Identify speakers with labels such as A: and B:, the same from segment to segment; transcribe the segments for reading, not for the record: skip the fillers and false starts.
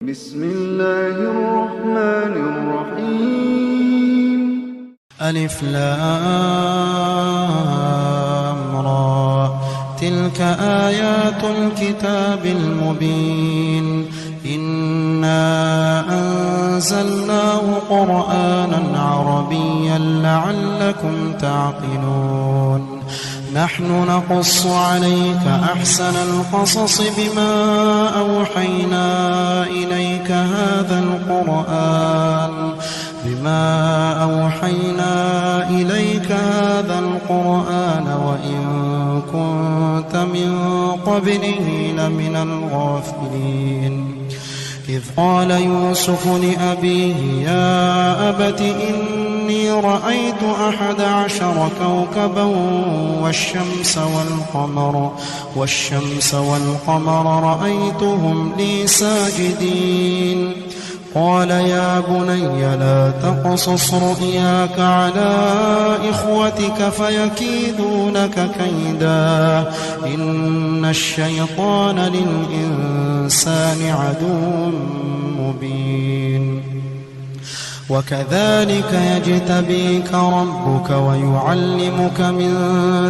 A: بسم الله الرحمن الرحيم.
B: ألف لام را تلك آيات الكتاب المبين إنا أنزلناه قرآنا عربيا لعلكم تعقلون نحن نقص عليك أحسن القصص بما أوحينا إليك هذا القرآن وإن كنت من قبله لمن الغافلين إذ قال يوسف لأبيه يا أبت إني رأيت 11 كوكبا والشمس والقمر رأيتهم لي ساجدين قال يا بني لا تقصص رؤياك على إخوتك فيكيدوا لك كيدا إن الشيطان للإنسان عدو مبين وكذلك يجتبيك ربك ويعلمك من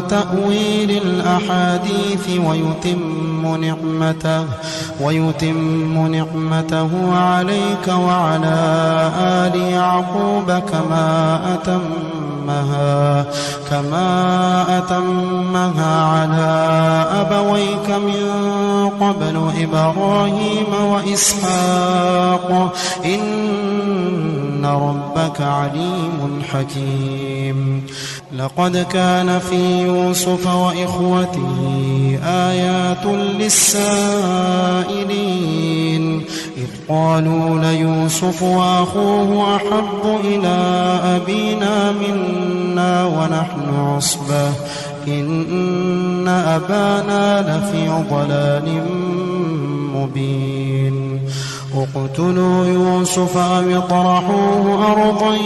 B: تأويل الأحاديث ويتم نعمته عليك وعلى آل يعقوب كما أتمها على أبويك من قبل إبراهيم وإسحاق إن ربك عليم حكيم لقد كان في يوسف وإخوته آيات للسائلين إذ قالوا ليوسف وأخوه أحب إلى أبينا منا ونحن عصبة إن أبانا لفي ضلال مبين اقتلوا يوسف أو اطرحوه أرضا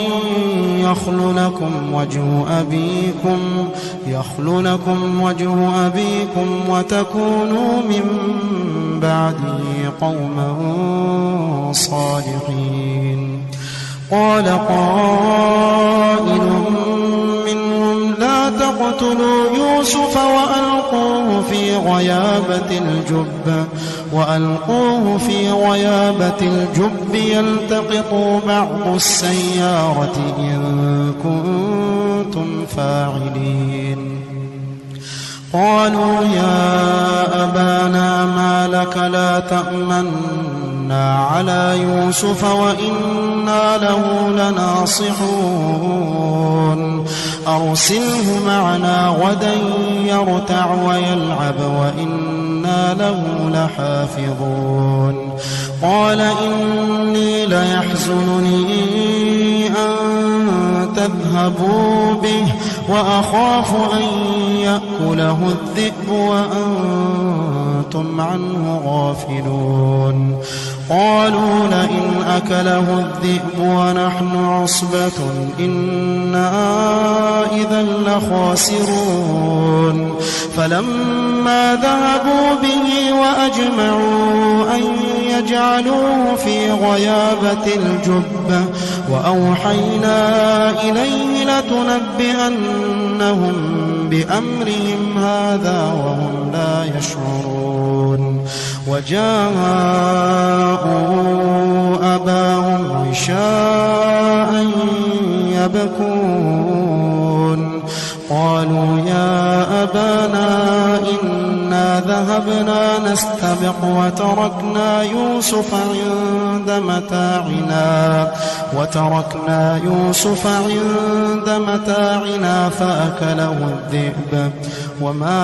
B: يخل لكم وجه أبيكم وتكونوا من بعده قوما صالحين قال قائل منهم لا تقتلوا يوسف وألقوه في غيابة الجب يلتقط بعض السيارة إن كنتم فاعلين قالوا يا أبانا ما لك لا تأمنا على يوسف وإنا له لناصحون أرسله معنا غدا يرتع ويلعب وإنا له لحافظون قال إني ليحزنني أن تذهبوا به وأخاف أن يأكله الذئب وأنتم عنه غافلون قالوا لئن أكله الذئب ونحن عصبة إنا إذا لخاسرون فلما ذهبوا به وأجمعوا أن يجعلوه في غيابة الجب وأوحينا إليه لتنبئنهم بأمرهم هذا وهم لا يشعرون وجاءوا أباهم عشاء يبكون قالوا يا أبانا إنا ذهبنا نستبق وتركنا يوسف عند متاعنا فأكله الذئب وما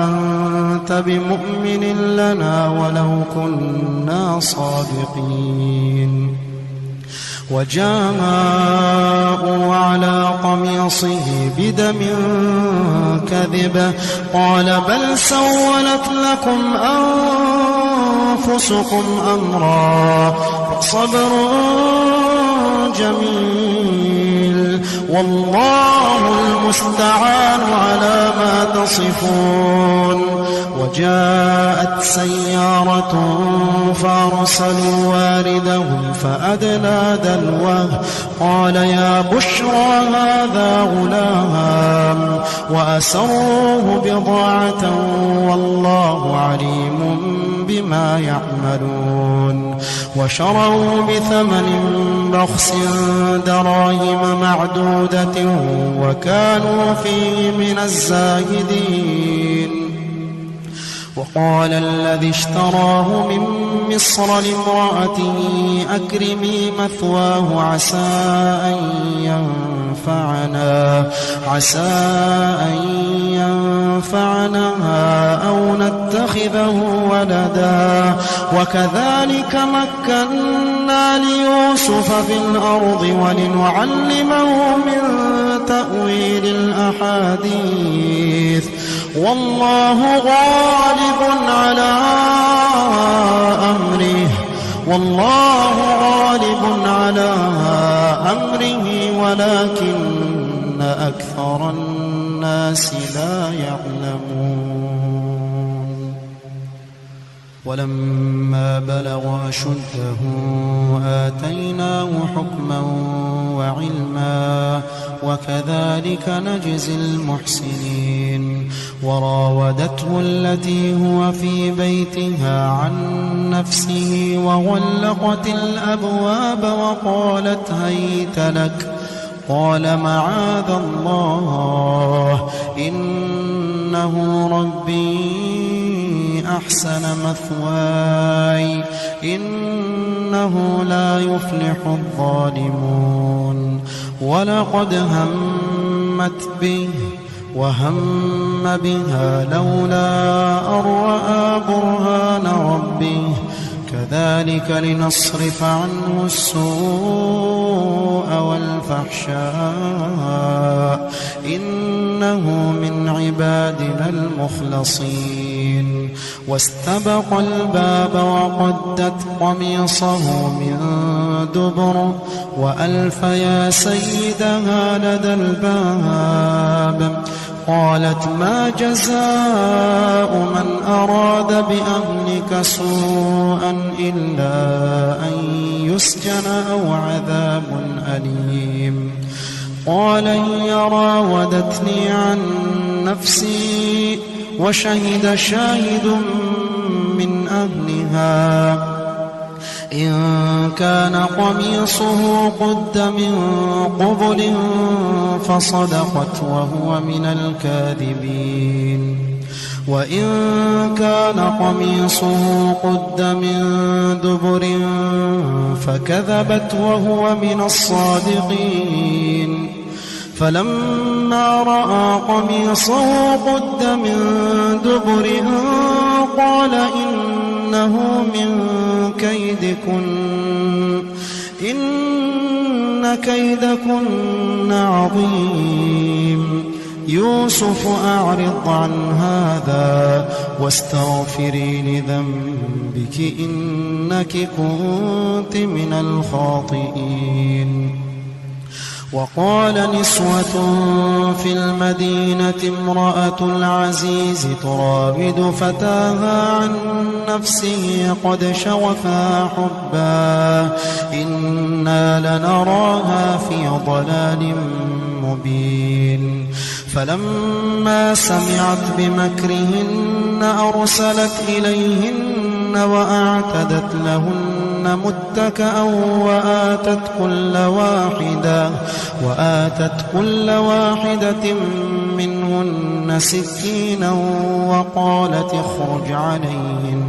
B: أنت بمؤمن لنا ولو كنا صادقين وجاءوا على قميصه بدم كذب قال بل سولت لكم أنفسكم أمرا فصبر جميل والله المستعان على ما تصفون. وجاءت سيارة فأرسلوا واردهم فأدلى دلوه قال يا بشرى هذا غلام وأسروه بضاعة والله عليم بما يعملون. وشروا بثمن بخس دراهم معدودة وكانوا فيه من الزاهدين. وقال الذي اشتراه من مصر لامرأته أكرمي مثواه عسى أن ينفعنا أو نتخذه ولدا وكذلك مكنا ليوسف في الأرض ولنعلمه من تأويل الأحاديث والله غالب على أمره ولكن أكثر الناس لا يعلمون. ولما بلغ أشده آتيناه حكما وعلما وكذلك نجزي المحسنين. وراودته التي هو في بيتها عن نفسه وغلقت الأبواب وقالت هيت لك قال معاذ الله إنه ربي أحسن مثواي إنه لا يفلح الظالمون. ولقد همت به وهم بها لولا أن رأى برهان ربه كذلك لنصرف عنه السوء والفحشاء إنه من عبادنا المخلصين. واستبق الباب وقدت قميصه من دبر وألف يا سيدها لدى الباب قالت ما جزاء من أراد بأهلك سوءا إلا أن يسجن أو عذاب أليم. قال هي راودتني عن نفسي وشهد شاهد من أهلها إن كان قميصه قد من قبل فصدقت وهو من الكاذبين وإن كان قميصه قد من دبر فكذبت وهو من الصادقين. فلما رأى قميصه قد من دبر قال إنه من كيدكن إن كيدكن عظيم. يوسف أعرض عن هذا واستغفري لذنبك إنك كنت من الخاطئين. وقال نسوة في المدينة امرأة العزيز تراود فتاها عن نفسه قد شغفها حبا إنا لنراها في ضلال مبين. فلما سمعت بمكرهن أرسلت إليهن وأعتدت لهن متكأ وآتت كل واحدة منهن سكينا وقالت اخرج عليهن.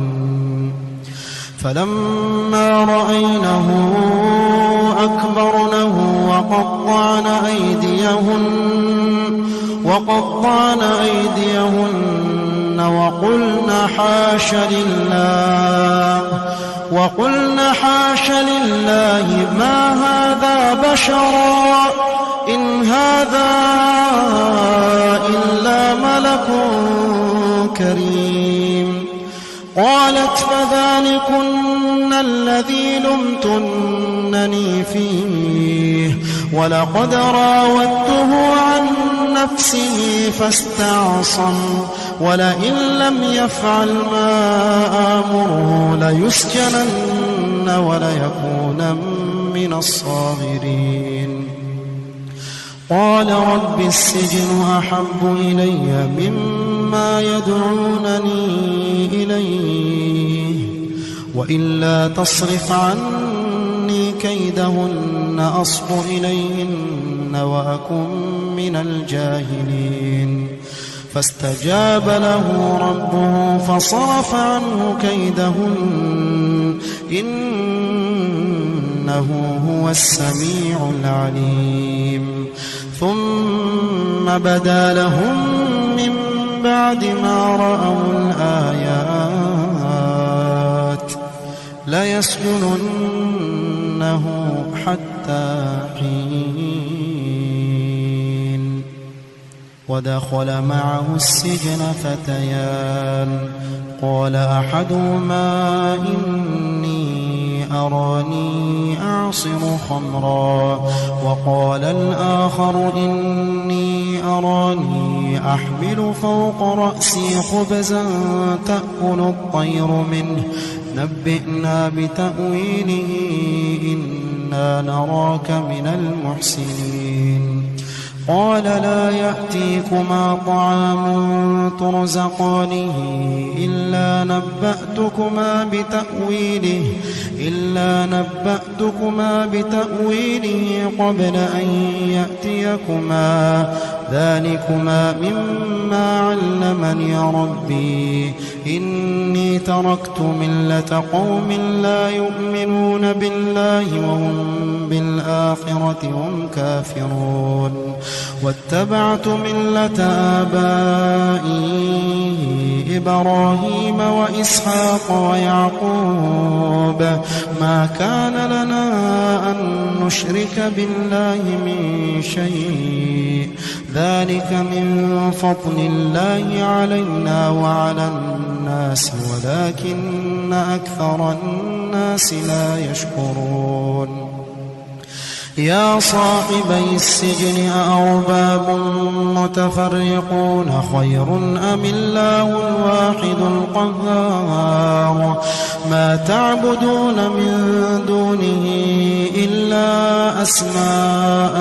B: فلما رأينه أكبرنه وقطعن أيديهن وقلن وقلن حاش لله ما هذا بشرا إن هذا إلا ملك كريم. قالت فذلكن الذي لمتنني فيه ولقد راودته عن نفسه فاستعصم ولئن لم يفعل ما آمره ليسجنن وليكون من الصاغرين. قال رب السجن أحب إلي مما يدعونني إليه وإلا تصرف عني كيدهن أصب إليهن وأكن من الجاهلين. فاستجاب له ربه فصرف عنه كيدهن إنه هو السميع العليم. ثم بدا لهم من بعد ما رأوا الآيات ليسجننه حتى حين. ودخل معه السجن فتيان قال أحدهما إني أراني أعصر خمرا وقال الآخر إني أراني أحمل فوق رأسي خبزا تأكل الطير منه نبئنا بتأويله إنا نراك من المحسنين. قال لا يأتيكما طعام ترزقانه إلا نبأتكما بتأويله قبل أن يأتيكما ذلكما مما علمني ربي إني تركت ملة قوم لا يؤمنون بالله وهم بالآخرة هم كافرون واتبعت ملة آبائي إبراهيم وإسحاق ويعقوب ما كان لنا أن نشرك بالله من شيء ذلك من فضل الله علينا وعلى الناس ولكن أكثر الناس لا يشكرون. يا صاحبي السجن أأرباب متفرقون خير أم الله الواحد القهار ما تعبدون من دونه إلا أسماء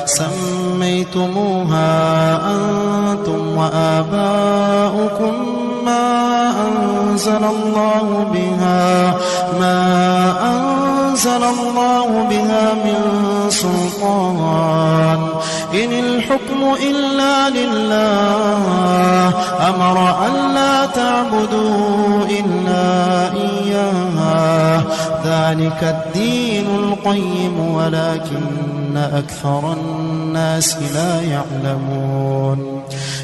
B: سميتموها أنتم وآباؤكم ما أنزل الله بها من سلطان إن الحكم إلا لله أمر أن لا تعبدوا إلا إياه ذلك الدين القيم ولكن أكثر الناس لا يعلمون.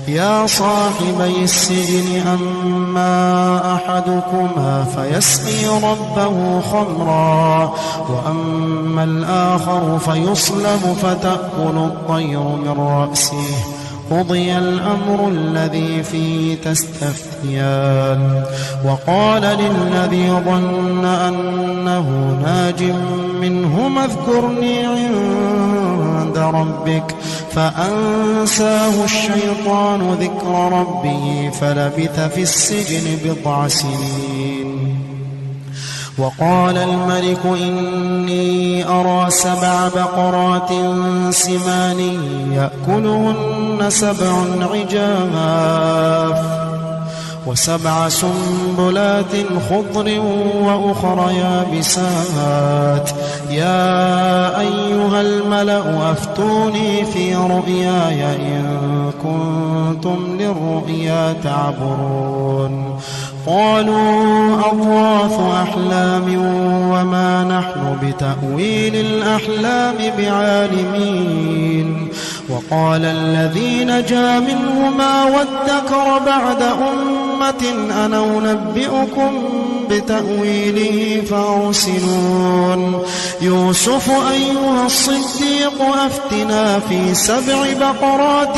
B: يا صاحبي السجن أما أحدكما فيسقي ربه خمرا وأما الآخر فيصلب فتأكل الطير من رأسه قضي الأمر الذي فيه تستفتيان. وقال للذي ظن أنه ناج منهما اذكرني عند ربك فأنساه الشيطان ذكر ربه فلبث في السجن 9 سنين. وقال الملك إني أرى 7 بقرات سمان يأكلهن 7 عجاف و7 سنبلات خضر وأخر يابسات يا أيها الملأ أفتوني في رؤياي إن كنتم للرؤيا تعبرون. قالوا أضغاث أحلام وما نحن بتأويل الأحلام بعالمين. وقال الذي نجا منهما وادكر بعد أمة أنا أنبئكم بتأويله فأرسلون يوسف أيها الصديق أفتنا في 7 بقرات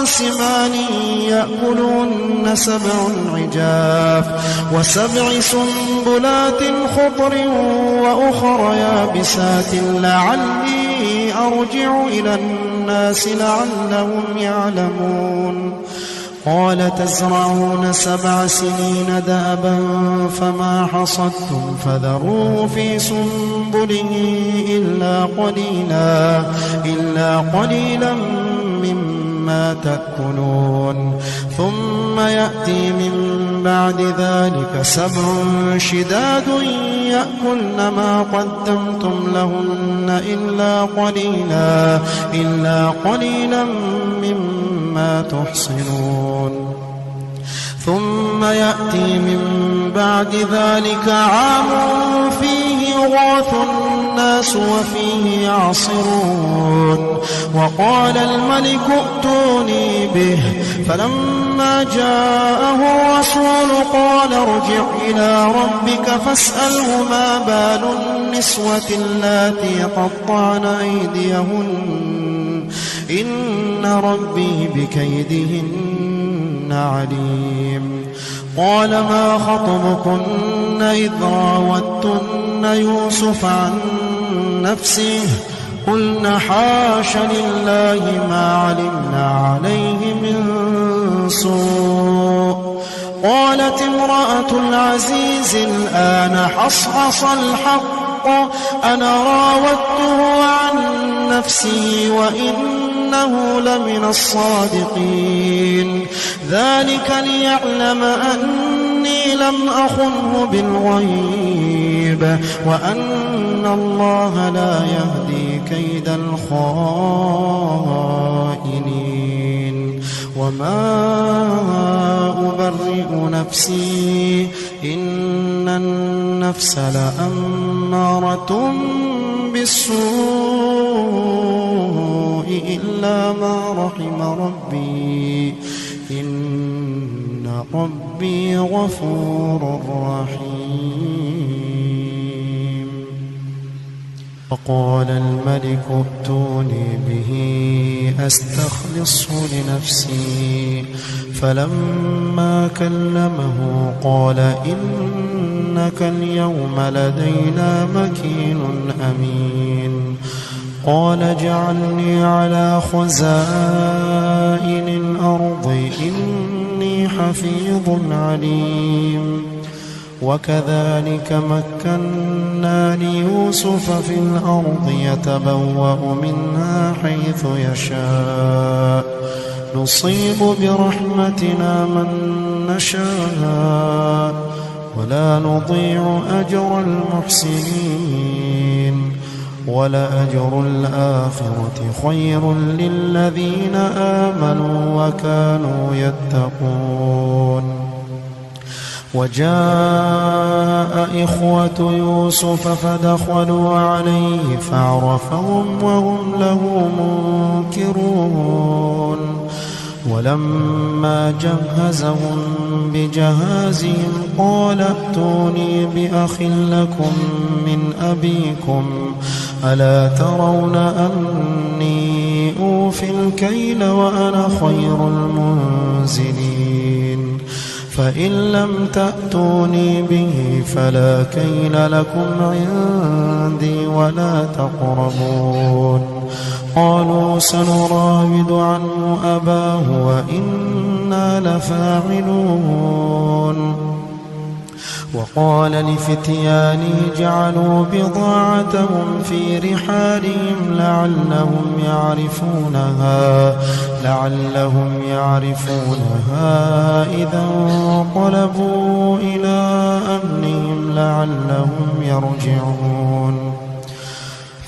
B: سمان يأكلهن 7 عجاف و7 سنبلات خضر وأخر يابسات لعلي أرجع إلى الناس لعلهم يعلمون قال تزرعون 7 سنين دأبا فما حصدتم فذروه في سنبله إلا قليلا مما تأكلون ثم يأتي من بعد ذلك 7 شداد يأكلن ما قدمتم لهن إلا قليلا مما تحصنون ثم يأتي من بعد ذلك عام فيه يغاث الناس وفيه يعصرون وقال الملك ائتوني به فلما جاءه الرسول قال ارجع إلى ربك فاسأله ما بال النسوة اللاتي قطعن أيديهن إن ربي بكيدهن عليم قال ما خطبكن إذ راوتن يوسف عن نفسه قلنا حاش لله ما علمنا عليه من سوء قالت امرأة العزيز الآن حصحص الحق أنا راودته عن نفسه وإنه لمن الصادقين ذلك ليعلم أني لم أخنه بالغيب وأن الله لا يهدي كيد الخائنين وما أبرئ نفسي إن النفس لأمارة بالسوء إلا ما رحم ربي إن ربي غفور رحيم وقال الملك ائتوني به أستخلصه لنفسي فلما كلمه قال إنك اليوم لدينا مكين أمين قال اجعلني على خزائن الأرض إني حفيظ عليم وكذلك مكنا ليوسف في الأرض يتبوأ منها حيث يشاء نصيب برحمتنا من نشاء ولا نضيع أجر المحسنين ولأجر الآخرة خير للذين آمنوا وكانوا يتقون وجاء إخوة يوسف فدخلوا عليه فعرفهم وهم له منكرون ولما جهزهم بجهازهم قال ائتوني بأخ لكم من أبيكم ألا ترون أني أوفي الكيل وأنا خير المنزلين فإن لم تأتوني به فلا كيل لكم عندي ولا تقربون قالوا سنراود عنه أباه وإنا لفاعلون وقال لفتيانه جعلوا بضاعتهم في رحالهم لعلهم يعرفونها إذا انقلبوا إلى أهلهم لعلهم يرجعون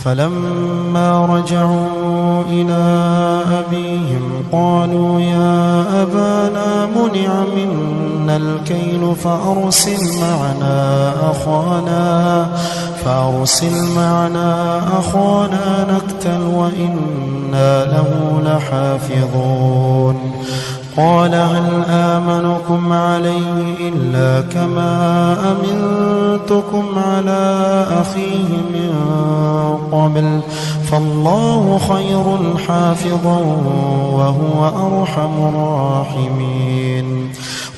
B: فلما رجعوا إلى أبيهم قالوا يا أبانا منع منا الكيل فأرسل معنا أخانا نقتل وإنا له لحافظون قال هل آمنكم عليه إلا كما أمنتكم على أخيه من قبل فالله خير حافظا وهو أرحم الراحمين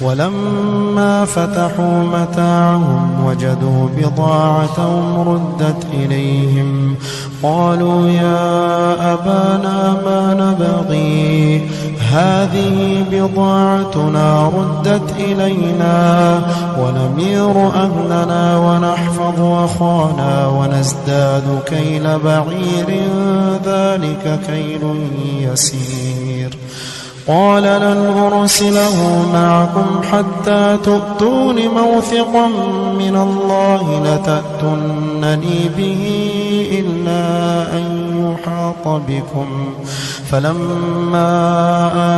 B: ولما فتحوا متاعهم وجدوا بضاعتهم ردت إليهم قالوا يا أبانا ما نبغي هذه بضاعتنا ردت إلينا ونمير أهلنا ونحفظ أخانا ونزداد كيل بعير ذلك كيل يسير قال لن أرسله معكم حتى تؤتون موثقا من الله لتأتونني به إلا أن يحاط بكم فلما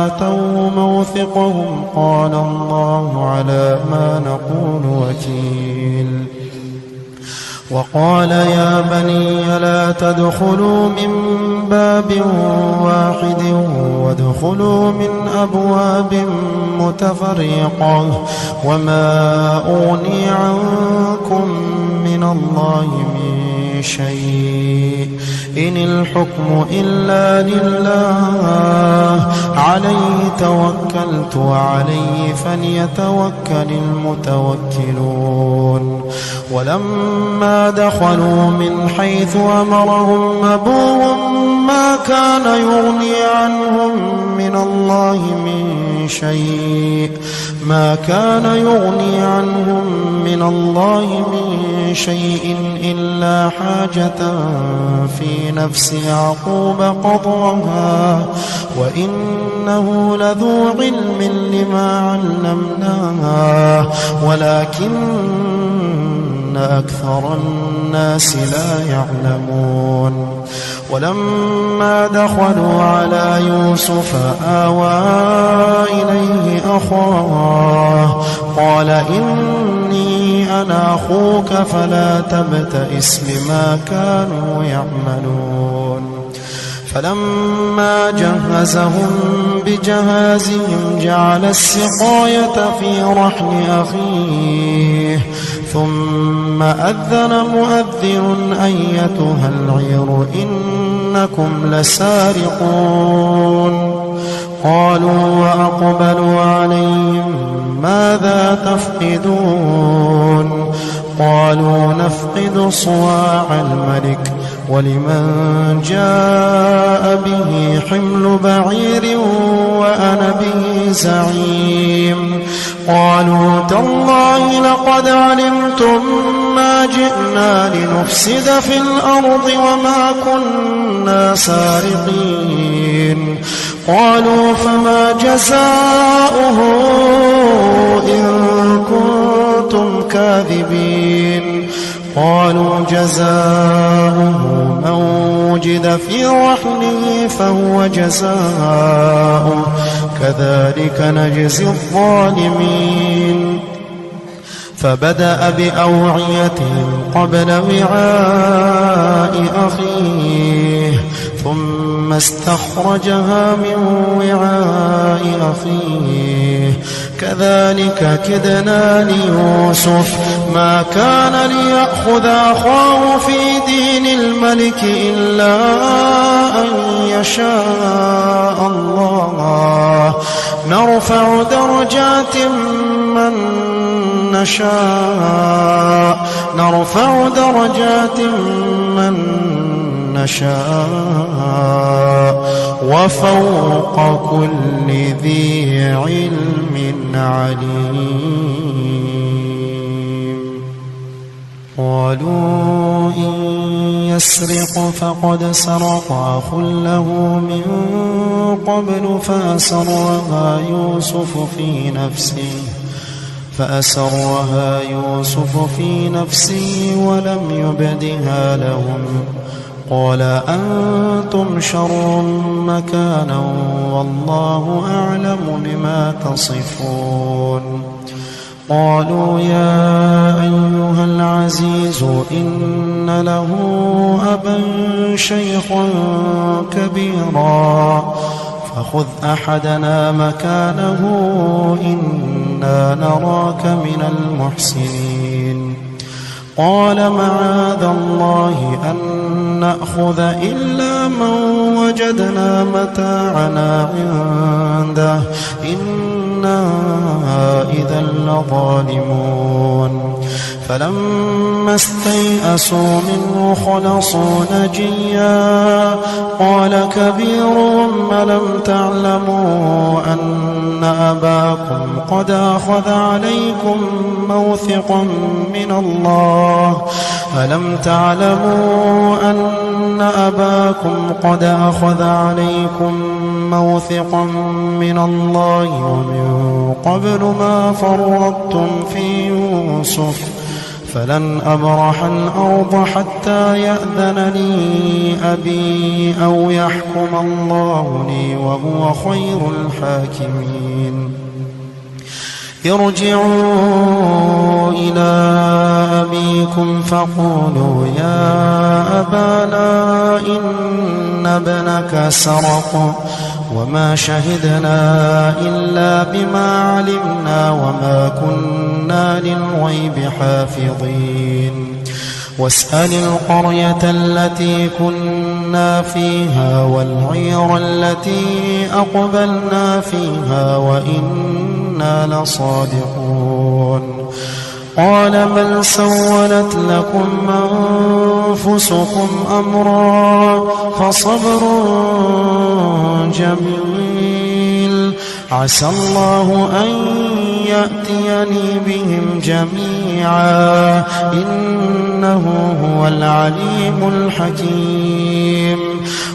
B: آتوا موثقهم قال الله على ما نقول وكيل وقال يا بني لا تدخلوا من باب واحد وادخلوا من أبواب متفرقة وما أغني عنكم من الله من شيء إن الحكم إلا لله عليه توكلت وعليه فليتوكل المتوكلون ولما دخلوا من حيث أمرهم أبوهم ما كان يغني عنهم من الله من شيء إلا حاجة في نفس يعقوب قضاها وإنه لذو علم لما علمناه ولكن أكثر الناس لا يعلمون ولما دخلوا على يوسف آوى إليه أخاه قال إني أنا أخوك فلا تبتئس بما كانوا يعملون فلما جهزهم بجهازهم جعل السقاية في رحل أخيه ثم أذن مؤذن أيتها العير إنكم لسارقون قالوا وأقبلوا عليهم ماذا تفقدون قالوا نفقد صواع الملك ولمن جاء به حمل بعير وأنا به زعيم قالوا تالله لقد علمتم ما جئنا لنفسد في الأرض وما كنا سارقين قالوا فما جزاؤه إن كنتم كاذبين قالوا جزاؤه من وجد في رحله فهو جزاؤه كذلك نجزي الظالمين فبدأ بأوعيتهم قبل وعاء أخيه ثم استخرجها من وعاء أخيه كذلك كدنا ليوسف ما كان ليأخذ أخاه في دين الملك إلا أن يشاء الله نرفع درجات من نشاء وفوق كل ذي علم عليم قالوا إن يسرق فقد سرق أخ له من قبل فأسرها يوسف في نفسه ولم يبدها لهم قال أنتم شر مكانا والله أعلم بما تصفون قالوا يا أيها العزيز إن له أبا شيخا كبيرا فخذ أحدنا مكانه إنا نراك من المحسنين قال معاذ الله أن نأخذ إلا من وجدنا متاعنا عنده إنا إذا لظالمون فلما استيئسوا منه خلصوا نجيا قال كبيرهم ألم تعلموا أن أباكم قد أخذ عليكم موثقا من الله ألم تعلموا أن أباكم قد أخذ عليكم موثقا من الله ومن قبل ما فرطتم في يوسف فلن أبرح الأرض حتى يأذن لي أبي أو يحكم الله لي وهو خير الحاكمين ارجعوا إلى أبيكم فقولوا يا أبانا إن ابنك سرق وما شهدنا إلا بما علمنا وما كنا للغيب حافظين واسأل القرية التي كنا فيها والعير التي أقبلنا فيها وإنا لصادقون قال بل سولت لكم أنفسكم أمرا فصبر جميل عسى الله أن يأتيني بهم جميعا إنه هو العليم الحكيم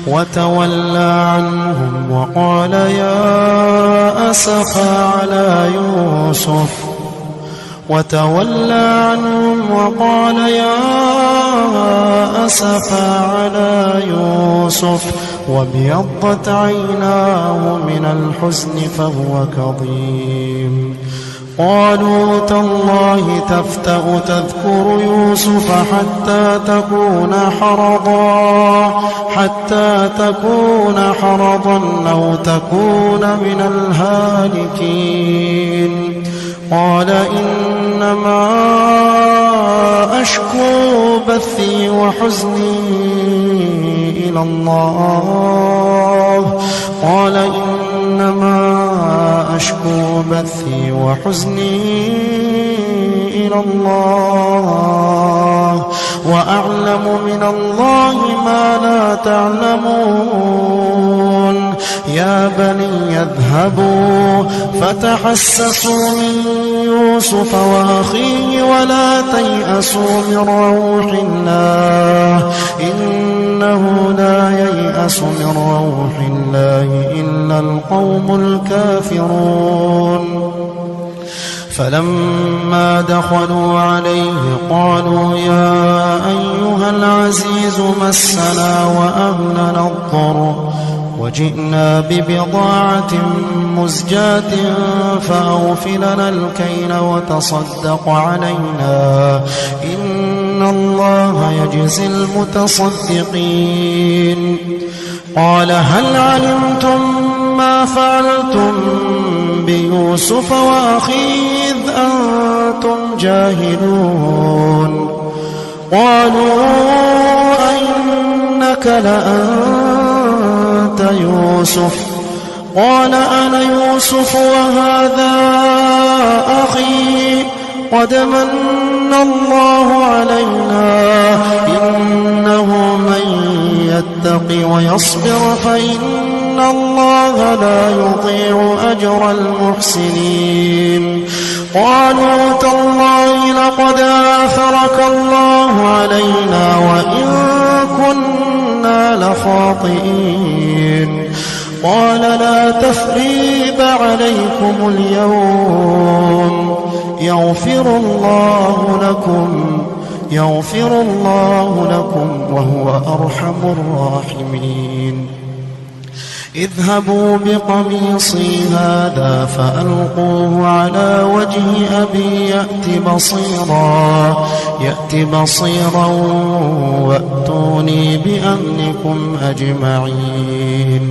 B: وتولى عنهم وقال يا أسفا على يوسف وتولى عنهم وقال يا أسفا على يوسف وابيضت عيناه من الحزن فهو كظيم قالوا تالله تفتأ تذكر يوسف حتى تكون حرضا أو تكون من الهالكين قال إنما أشكو بثي وحزني إلى الله قال إنما أشكو بثي وحزني إلى الله وأعلم من الله ما لا تعلمون يا بني اذهبوا فتحسسوا من يوسف وأخيه ولا تيأسوا من روح الله إنه لا ييأس من روح الله إلا القوم الكافرون فلما دخلوا عليه قالوا يا أيها العزيز مسنا وأهلنا الضر وجئنا ببضاعة مزجاة فأوف لنا الكيل وتصدق علينا إن الله يجزي المتصدقين قال هل علمتم ما فعلتم بيوسف وأخيه إذ أنتم جاهلون قالوا أئنك لأنت يوسف قال أنا يوسف وهذا أخي قد من الله علينا إنه من يتق ويصبر فإن الله لا يضيع أجر المحسنين قالوا تالله لقد آثرك الله علينا وإن كنا لخاطئين قال لا تثريب عليكم اليوم يغفر الله لكم يغفر الله لكم وهو أرحم الراحمين. اذهبوا بقميصي هذا فألقوه على وجه أبي يأت بصيرا وأتوني بأهلكم أجمعين.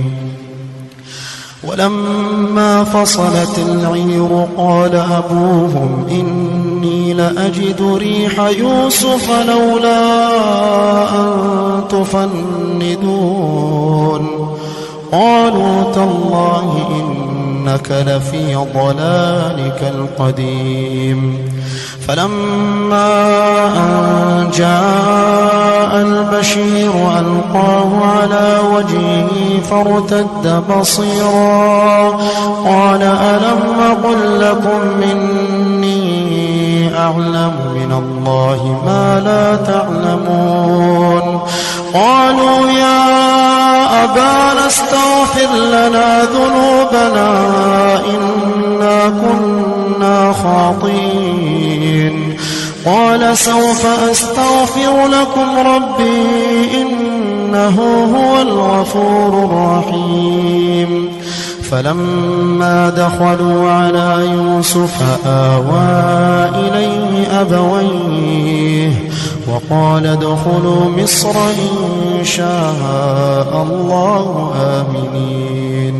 B: ولما فصلت العير قال أبوهم إني لأجد ريح يوسف لولا أن تفندون. قالوا تالله إنك لفي ضلالك القديم. فلما أن جاء البشير ألقاه على وجهه فارتد بصيرا قال ألم أقل لكم إني أعلم من الله ما لا تعلمون. قالوا يا أبانا استغفر لنا ذنوبنا إنا كنا خاطئين. قال سوف أستغفر لكم ربي إنه هو الغفور الرحيم. فلما دخلوا على يوسف آوى إليه أبويه وقال ادخلوا مصر إن شاء الله آمنين.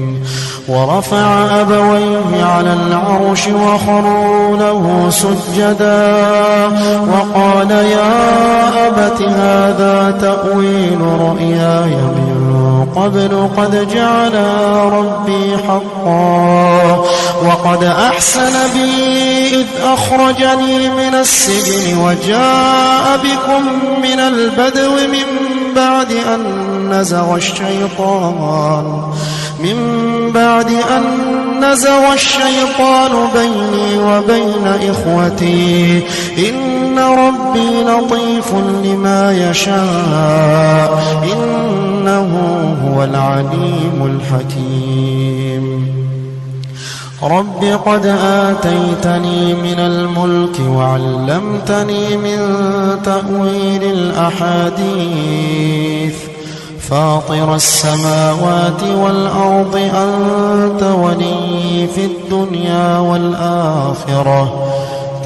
B: ورفع أبويه على العرش وخروا له سجدا وقال يا أبت هذا تأويل رؤياي من قبل قد جعل ربي حقا وقد أحسن بي إذ أخرجني من السجن وجاء بكم من البدو من بعد أن نزغ الشيطان بيني وبين إخوتي إن ربي لطيف لما يشاء إنه هو العليم الحكيم. رب قد آتيتني من الملك وعلمتني من تأويل الأحاديث فاطر السماوات والأرض أنت ولي في الدنيا والآخرة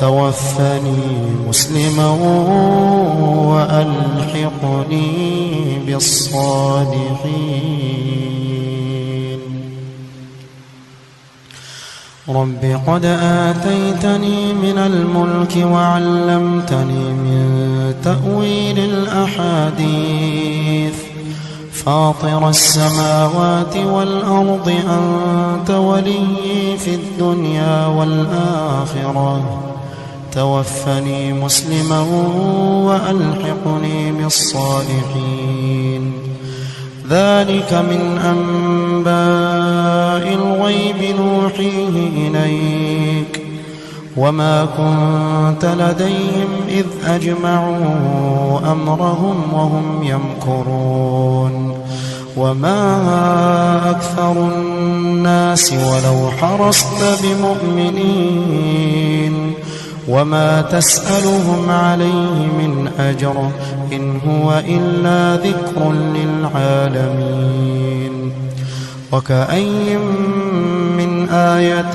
B: توفني مسلما وألحقني بالصالحين. رب قد آتيتني من الملك وعلمتني من تأويل الأحاديث فاطر السماوات والأرض أنت ولي في الدنيا والآخرة توفني مسلما وألحقني بالصالحين. ذلك من أنباء الغيب نوحيه إليك وما كنت لديهم إذ أجمعوا أمرهم وهم يمكرون. وما أكثر الناس ولو حرصت بمؤمنين وما تسألهم عليه من أجر إن هو إلا ذكر للعالمين. وكأي من آية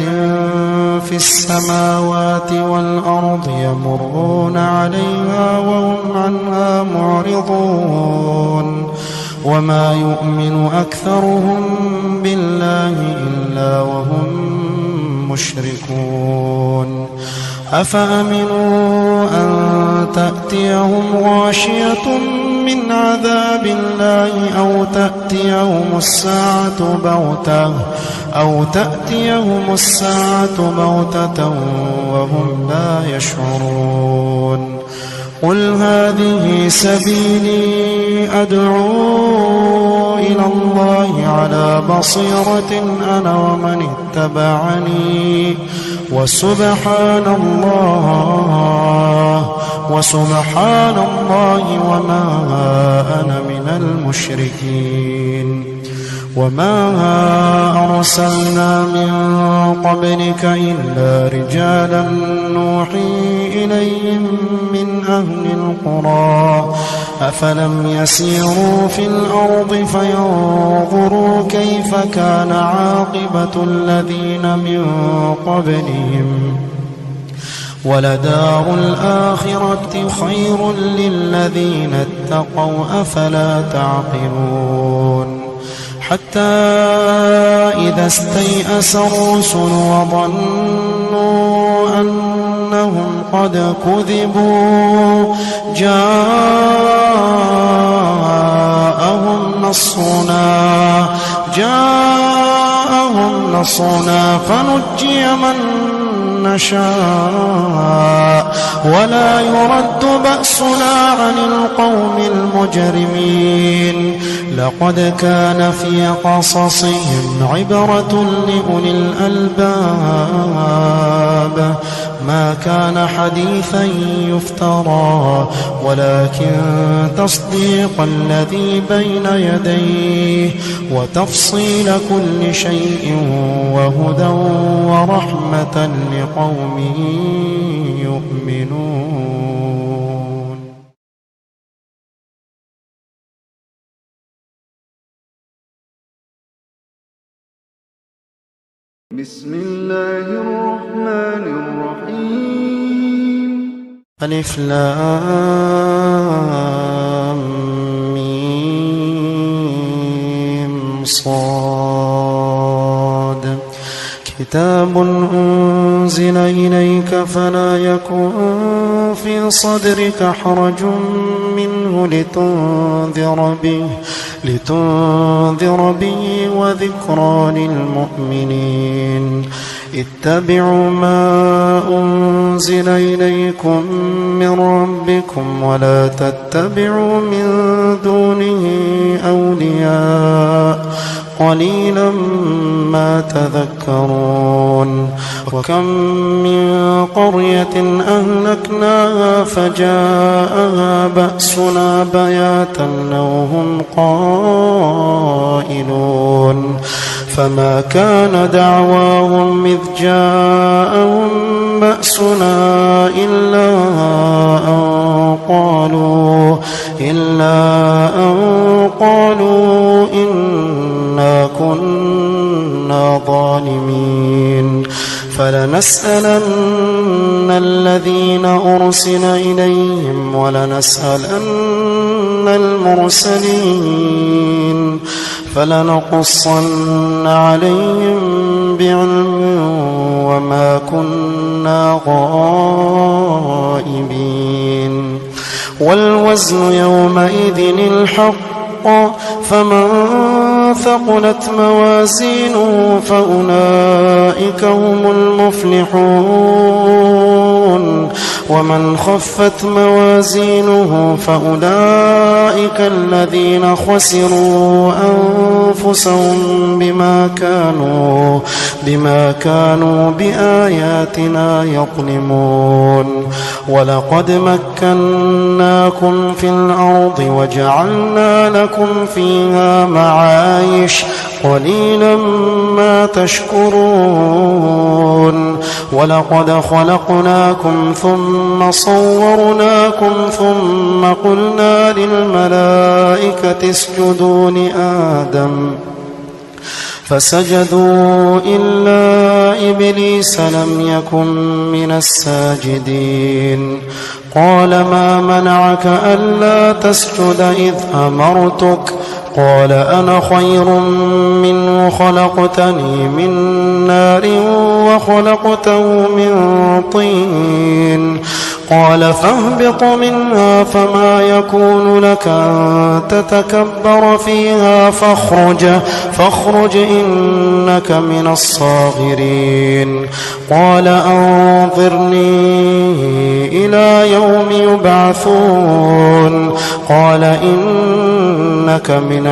B: في السماوات والأرض يمرون عليها وهم عنها معرضون وما يؤمن أكثرهم بالله إلا وهم مشركون. أفأمنوا أن تأتيهم غاشية من عذاب الله أو تأتيهم الساعة بغتة وهم لا يشعرون. قل هذه سبيلي أدعو إلى الله على بصيرة أنا ومن اتبعني وسبحان الله وما أنا من المشركين. وما أرسلنا من قبلك إلا رجالا نوحي إليهم من أهل القرى أفلم يسيروا في الأرض فينظروا كيف كان عاقبة الذين من قبلهم ولدار الآخرة خير للذين اتقوا أفلا تعقلون حتى إذا استيأس الرسل وظنوا أنهم قد كذبوا جاءهم نصرنا فنجي من نشاء ولا يرد بأسنا عن القوم المجرمين لقد كان في قصصهم عبرة لأولي الألباب ما كان حديثا يفترى ولكن تصديق الذي بين يديه وتفصيل كل شيء وهدى ورحمة لقوم يؤمنون.
A: بسم الله الرحمن الرحيم.
B: ألف لام ميم صاد كتاب أنزل إليك فلا يكن في صدرك حرج منه لتنذر به وذكرى للمؤمنين اتبعوا ما أنزل إليكم من ربكم ولا تتبعوا من دونه أولياء قليلا ما تذكرون وكم من قرية أهلكناها فجاءها بأسنا بياتا أو هم قائلون فما كان دعواهم إذ جاءهم بأسنا إلا أن قالوا إنا كنا ظالمين فلنسألن الذين أرسل إليهم ولنسألن المرسلين فلنقصن عليهم بعلم وما كنا غائبين والوزن يومئذ الحق فمن ثقلت موازينه فأولئك هم المفلحون ومن خفت موازينه فأولئك الذين خسروا أنفسهم بما كانوا بآياتنا يظلمون ولقد مكناكم في الأرض وجعلنا لكم فيها معايش قليلا ما تشكرون ولقد خلقناكم ثم صورناكم ثم قلنا للملائكة اسجدوا لآدم فسجدوا إلا إبليس لم يكن من الساجدين قال ما منعك ألا تسجد إذ أمرتك قال أنا خير منه خلقتني من نار وخلقته من طين قال فاهبط منها فما يكون لك أن تتكبر فيها فاخرج إنك من الصاغرين قال أنظرني إلى يوم يبعثون قال إنك من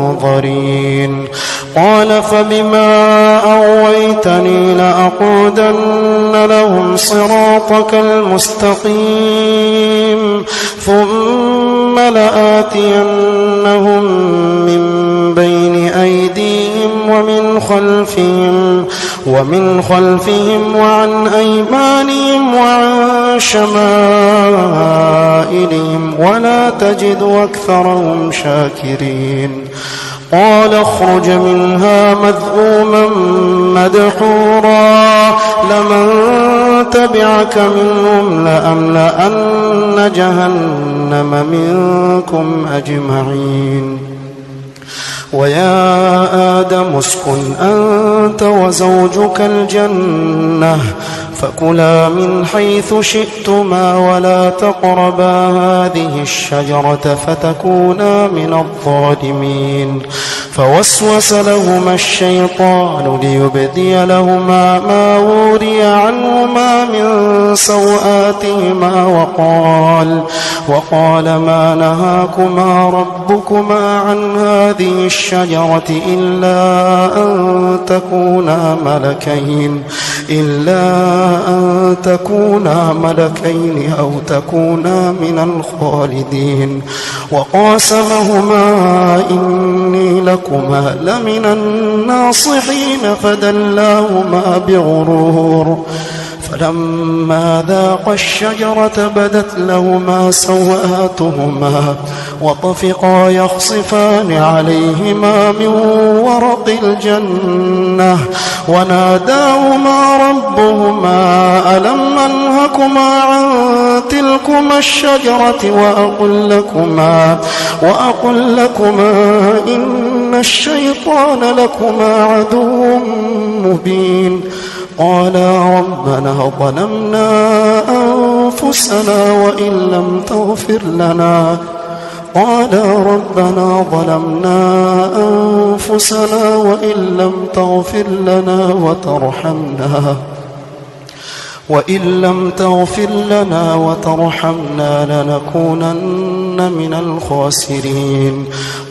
B: المنظرين قال فبما أغويتني لأقعدن لهم صراطك المستقيم ثم لآتينهم من ومن خلفهم وعن أيمانهم وعن شمائلهم ولا تجد أكثرهم شاكرين قال اخرج منها مذءوما مدحورا لمن تبعك منهم لأملأن جهنم منكم أجمعين ويا آدم اسكن أنت وزوجك الجنة فكلا من حيث شئتما ولا تقربا هذه الشجرة فتكونا من الظالمين فوسوس لهما الشيطان ليبدي لهما ما وري عنهما من سوآتهما وقال ما نهاكما ربكما عن هذه الشجرة إلا أن تكونا ملكين أو تكونا من الخالدين وقاسمهما إني لكما لمن الناصحين فدلاهما بغرور فلما ذاقا الشجرة بدت لهما سوآتهما وطفقا يخصفان عليهما من ورق الجنة وناداهما ربهما ألم أنهكما عن تلكما الشجرة وأقل لكما إن الشيطان لكما عدو مبين قالا ربنا ظلمنا أنفسنا وإن لم تغفر لنا وترحمنا لنكونن من الخاسرين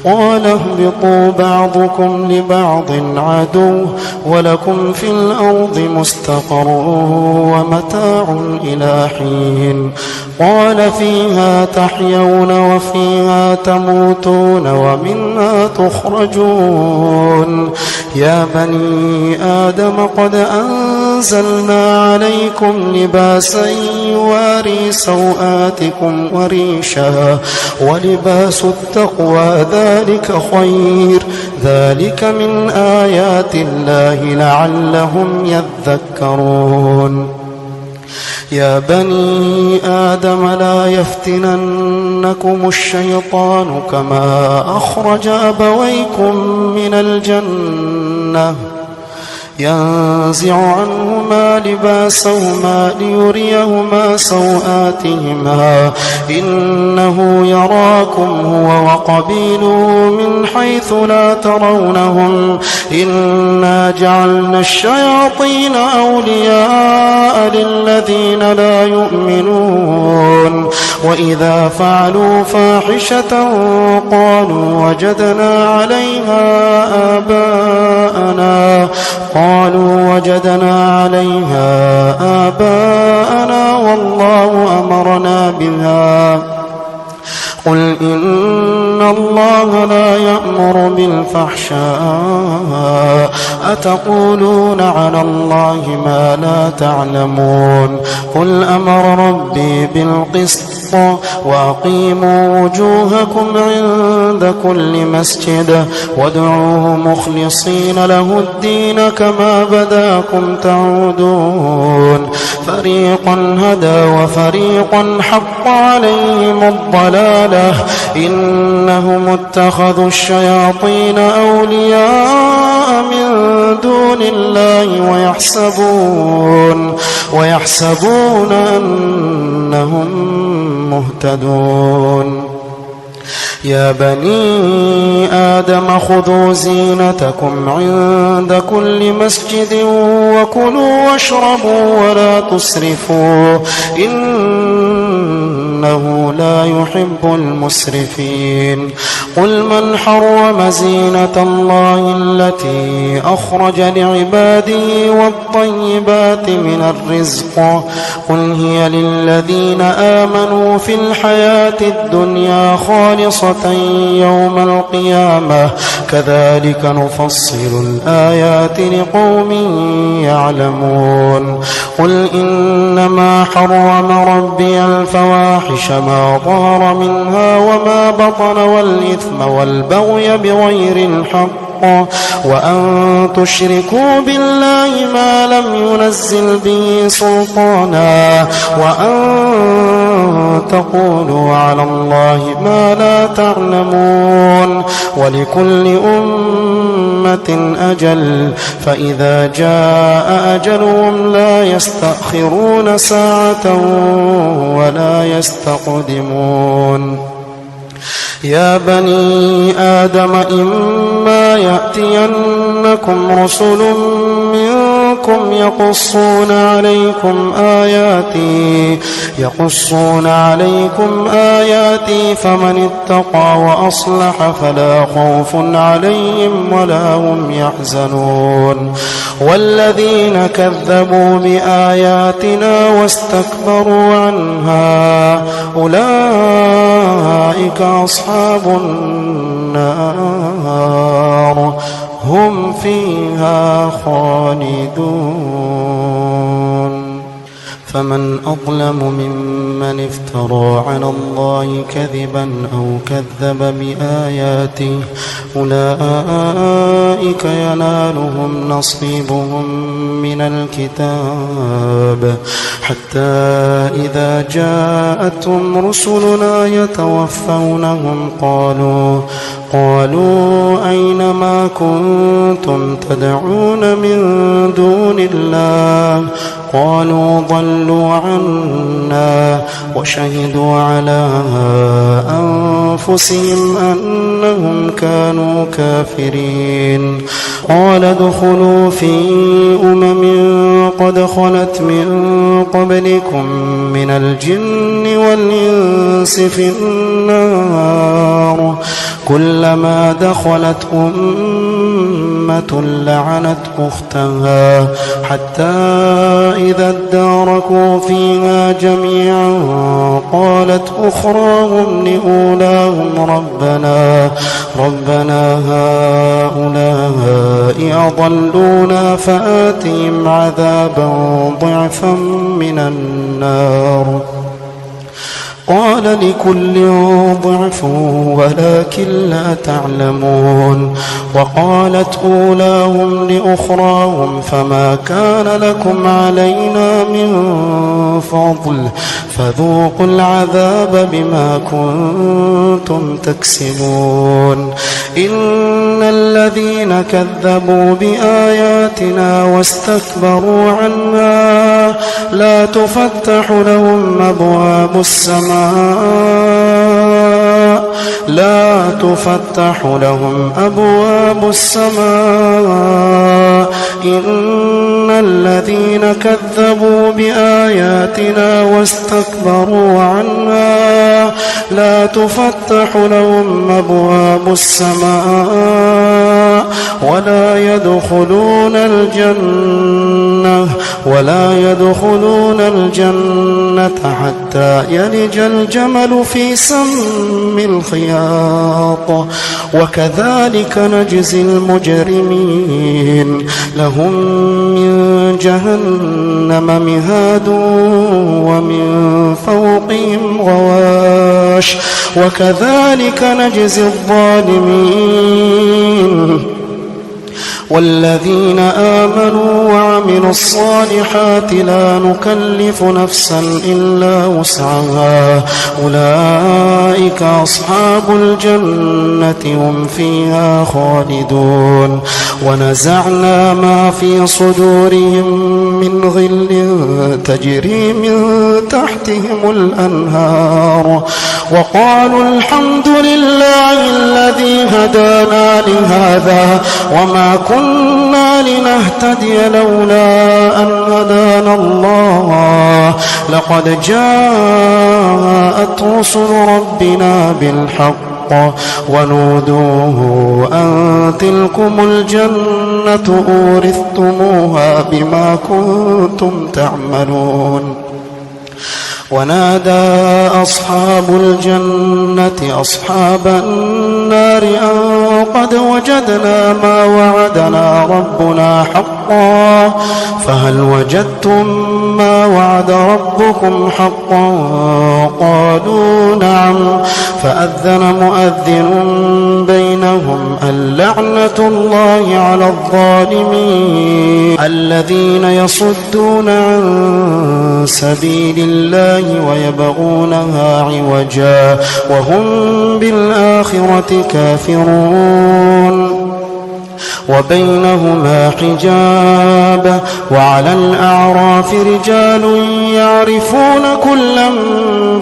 B: قال اهبطوا بعضكم لبعض عدو ولكم في الأرض مستقر ومتاع إلى حين قال فيها تحيون وفيها تموتون ومنها تخرجون يا بني آدم قد أنزلنا عليكم لباسا يواري سوآتكم وريشا ولباس التقوى ذلك خير ذلك من آيات الله لعلهم يذكرون يا بني آدم لا يفتننكم الشيطان كما أخرج أبويكم من الجنة ينزع عنهما لباسهما ليريهما سوآتهما إنه يراكم هو وقبيله من حيث لا ترونهم إنا جعلنا الشياطين أولياء للذين لا يؤمنون وإذا فعلوا فاحشة قالوا وجدنا عليها آباءنا والله أمرنا بها قل إن الله لا يأمر بالفحشاء أتقولون على الله ما لا تعلمون قل أمر ربي بالقسط وأقيموا وجوهكم عند كل مسجد وادعوه مخلصين له الدين كما بداكم تعودون فريقا هدى وفريقا حق عليهم الضلالة إنهم اتخذوا الشياطين أولياء من دون الله ويحسبون أنهم مهتدون يا بني آدم خذوا زينتكم عند كل مسجد وكلوا واشربوا ولا تسرفوا إنه لا يحب المسرفين قل من حرم زينة الله التي أخرج لعباده والطيبات من الرزق قل هي للذين آمنوا في الحياة الدنيا خالصة يوم القيامة كذلك نفصل الآيات لقوم يعلمون قل إنما حرم ربي الفواحش ما ظهر منها وما بطن والإثم والبغي بغير الحق وأن تشركوا بالله ما لم ينزل به سلطانا وأن تقولوا على الله ما لا تعلمون ولكل أمة أجل فإذا جاء أجلهم لا يستأخرون ساعة ولا يستقدمون يا بني آدم إما يأتينكم رسل منكم يقصون عليكم آياتي فمن اتقى وأصلح فلا خوف عليهم ولا هم يحزنون والذين كذبوا بآياتنا واستكبروا عنها أولئك أصحاب النار هم فيها خالدون فمن أظلم ممن افترى على الله كذبا أو كذب بآياته أولئك ينالهم نصيبهم من الكتاب حتى إذا جاءتهم رسلنا يتوفونهم قالوا أين ما كنتم تدعون من دون الله قالوا ضلوا عنا وشهدوا على أنفسهم أنهم كانوا كافرين قال ادخلوا في قد خلت من قبلكم من الجن والإنس في النار كلما دخلت أمة لعنت أختها حتى إذا اداركوا فيها جميعا قالت أخراهم لأولاهم ربنا هؤلاء أضلونا فآتهم عذابا ضعفا من النار قال لكل ضعف ولكن لا تعلمون وقالت أولاهم لأخراهم فما كان لكم علينا من فضل فذوقوا العذاب بما كنتم تكسبون إن الذين كذبوا بآياتنا واستكبروا عنها لا تفتح لهم أبواب السماء إن الذين كذبوا بآياتنا واستكبروا عنها لا تفتح لهم أبواب السماء ولا يدخلون الجنة حتى يلج الجمل في سم الخياط وكذلك نجزي المجرمين لهم من جهنم مهاد ومن فوقهم غواش وكذلك نجزي الظالمين والذين آمنوا وعملوا الصالحات لا نكلف نفسا إلا وسعها أولئك أصحاب الجنة هم فيها خالدون ونزعنا ما في صدورهم من غل تجري من تحتهم الأنهار وقالوا الحمد لله الذي هدانا لهذا وما كنا لنهتدي لولا أن هدانا الله لقد جاءت رسل ربنا بالحق ونودوا أن تلكم الجنة أورثتموها بما كنتم تعملون. ونادى أصحاب الجنة أصحاب النار أن قد وجدنا ما وعدنا ربنا حقا فهل وجدتم ما وعد ربكم حقا؟ قالوا نعم. فأذن مؤذن بينهم اللعنة الله على الظالمين الذين يصدون عن سبيل الله ويبغونها عوجا وهم بالآخرة كافرون. وبينهما حجاب وعلى الأعراف رجال يعرفون كلا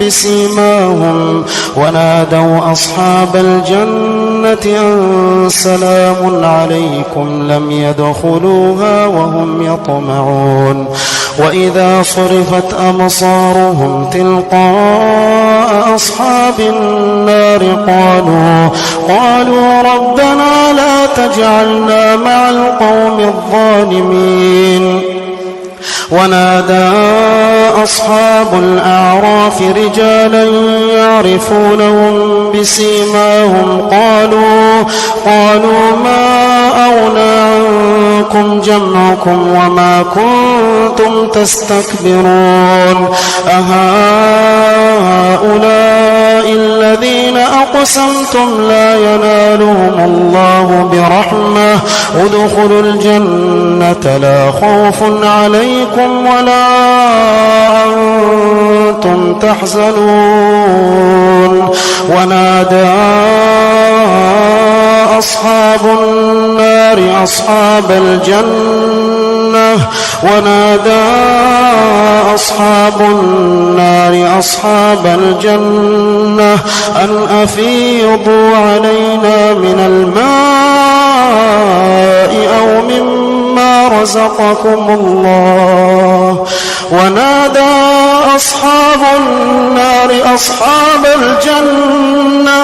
B: بسيماهم ونادوا أصحاب الجنة أن سلام عليكم لم يدخلوها وهم يطمعون. وإذا صرفت أبصارهم تلقاء أصحاب النار قالوا ربنا لا تجعلنا مع القوم الظالمين. ونادى أصحاب الأعراف رجالا يعرفونهم بسيماهم قالوا ما أغنى عنكم جمعكم وما كنتم تستكبرون أهؤلاء الذين أقسمتم لا ينالهم الله برحمة ادخلوا الجنة لا خوف عليكم ولا أنتم تحزنون. ونادى أصحاب النار أصحاب الجنة أن أفيضوا علينا من الماء أو مما رزقكم الله. ونادى أصحاب النار أصحاب الجنة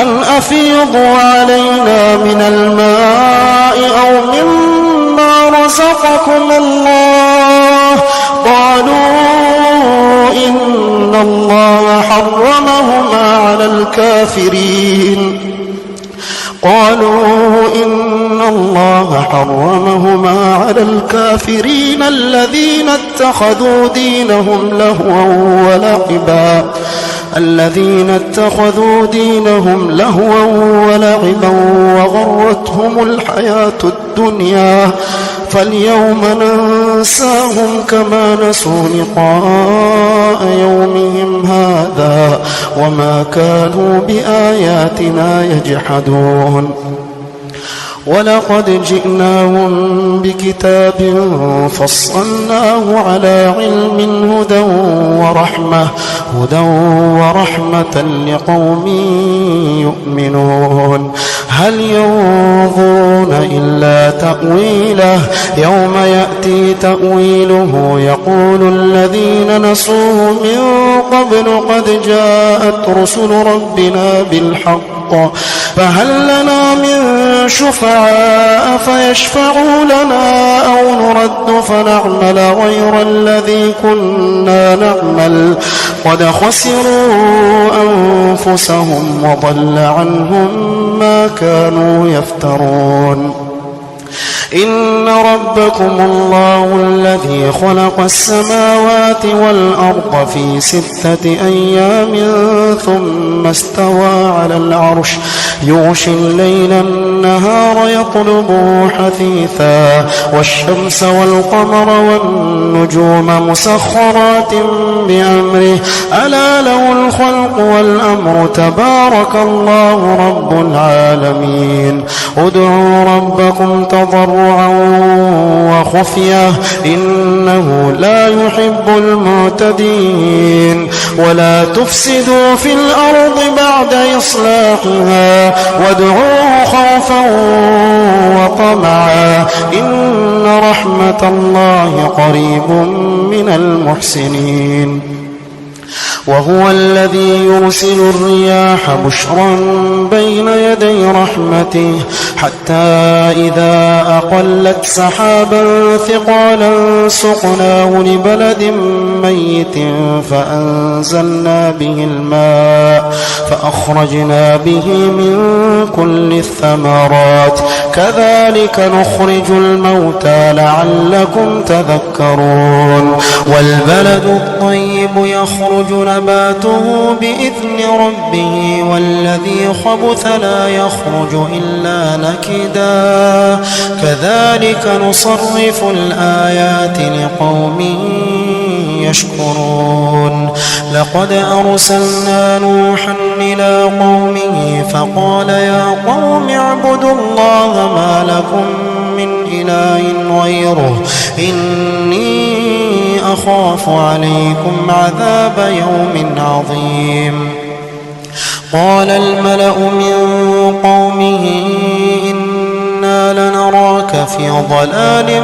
B: أن أفيضوا علينا من الماء أو مما رزقكم الله. قالوا إن الله حرمهما على الكافرين الذين اتخذوا دينهم لهوا ولعبا وغرتهم الحياة الدنيا فاليوم ننساهم كما نسوا لقاء يومهم هذا وما كانوا بآياتنا يجحدون. ولقد جئناهم بكتاب فصلناه على علم هدى ورحمة لقوم يؤمنون. هل ينظرون إلا تأويله يوم يأتي تأويله يقول الذين نسوه من قبل قد جاءت رسل ربنا بالحق فهل لنا من شفعاء فيشفعوا لنا أو نرد فنعمل غير الذي كنا نعمل قد خسروا أنفسهم وضل عنهم ما كانوا يفترون. إن ربكم الله الذي خلق السماوات والأرض في 6 أيام ثم استوى على العرش يغشي الليل النهار يطلبه حثيثا والشمس والقمر والنجوم مسخرات بأمره ألا له الخلق والأمر تبارك الله رب العالمين. ادعوا ربكم تضرعا وخفية إنه لا يحب المعتدين. ولا تفسدوا في الأرض بعد إصلاحها وادعوه خوفا وطمعا إن رحمة الله قريب من المحسنين. وهو الذي يرسل الرياح بشرا بين يدي رحمته حتى إذا أقلت سحابا ثقالا سقناه لبلد ميت فأنزلنا به الماء فأخرجنا به من كل الثمرات كذلك نخرج الموتى لعلكم تذكرون والبلد الطيب يخرج نباته بإذن ربه والذي خبث لا يخرج إلا نكدا كذلك نصرف الآيات لقوم يشكرون لقد أرسلنا نوحا إلى قومه فقال يا قوم اعبدوا الله ما لكم من إله غيره إني أخاف عليكم عذاب يوم عظيم قال الملأ من قومه إنا لنراك في ضلال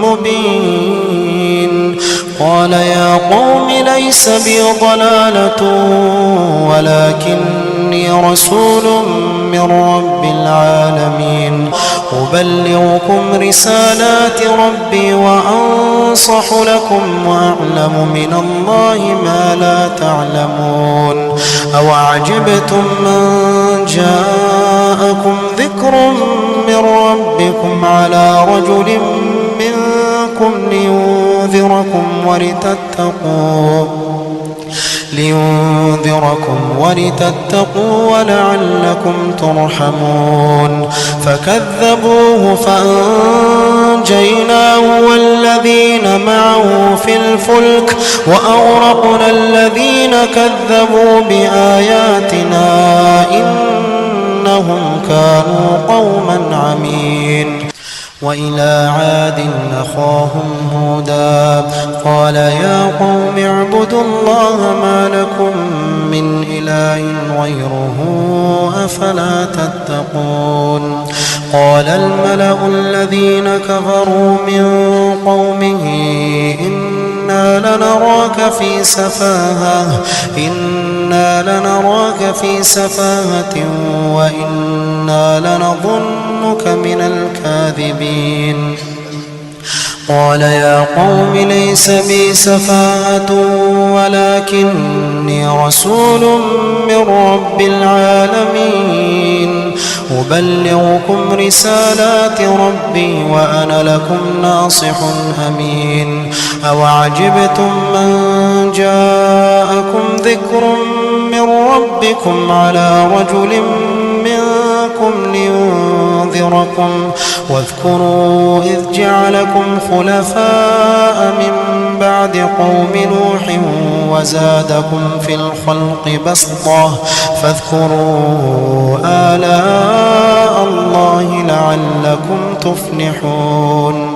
B: مبين قال يا قوم ليس بي ضلالة ولكني رسول من رب العالمين أبلغكم رسالات ربي وأنصح لكم وأعلم من الله ما لا تعلمون أوعجبتم من جاءكم ذكر من ربكم على رجل منكم لينذركم ولتتقوا ولعلكم ترحمون فكذبوه فأنجيناه والذين معه في الفلك وأغرقنا الذين كذبوا بآياتنا إنهم كانوا قوما عمين وإلى عاد أخاهم هودا قال يا قوم اعبدوا الله ما لكم من إله غيره أفلا تتقون قال الملأ الذين كفروا من قومه إنا لنراك في سفاهة وإنا لنظنك من الكاذبين قال يا قوم ليس بي سفاهة ولكني رسول من رب العالمين أبلغكم رسالات ربي وأنا لكم ناصح أمين أوعجبتم من جاءكم ذكر من ربكم على رجل منكم لينذركم واذكروا إذ جعلكم خلفاء من بعد قوم نوح وزادكم في الخلق بسطة فاذكروا آلاء الله لعلكم تفلحون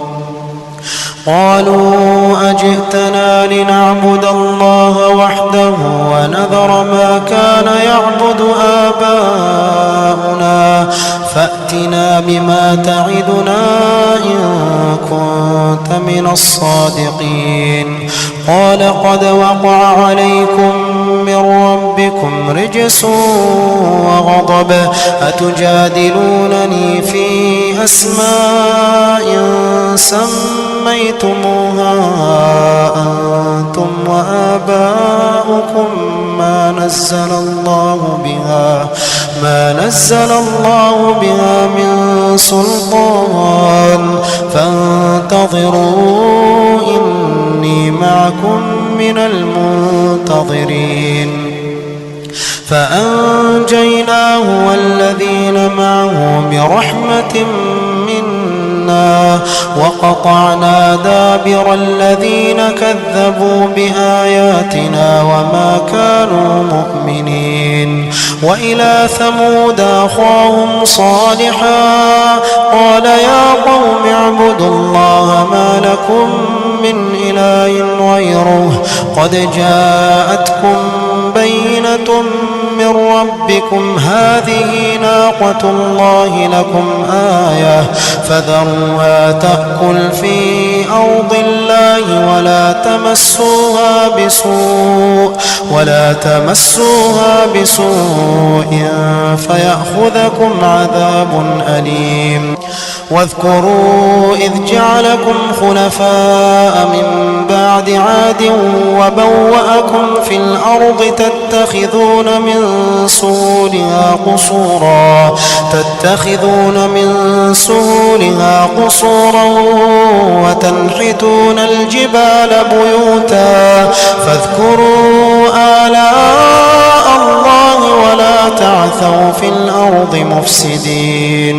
B: قالوا أجئتنا لنعبد الله وحده ونذر ما كان يعبد آباؤنا فأتنا بما تعدنا إن كنت من الصادقين قال قد وقع عليكم من ربكم رجس وغضب أتجادلونني في أسماء سميتموها أنتم وآباؤكم ما نزل الله بها من سلطان فانتظروا إني معكم من المنتظرين فأنجيناه والذين معه برحمة منا وقطعنا دابر الذين كذبوا بآياتنا وما كانوا مؤمنين وإلى ثمود أخاهم صالحا قال يا قوم اعبدوا الله ما لكم من إله غيره قد جاءتكم بينة من ربكم ربكم هذه ناقة الله لكم آية فذروها تأكل في أرض الله ولا تمسوها بسوء فيأخذكم عذاب أليم. واذكروا إذ جعلكم خلفاء من بعد عاد وبوأكم في الأرض تتخذون من سهولها قصورا وتنحتون الجبال بيوتا فاذكروا آلاء الله ولا تعثوا في الأرض مفسدين.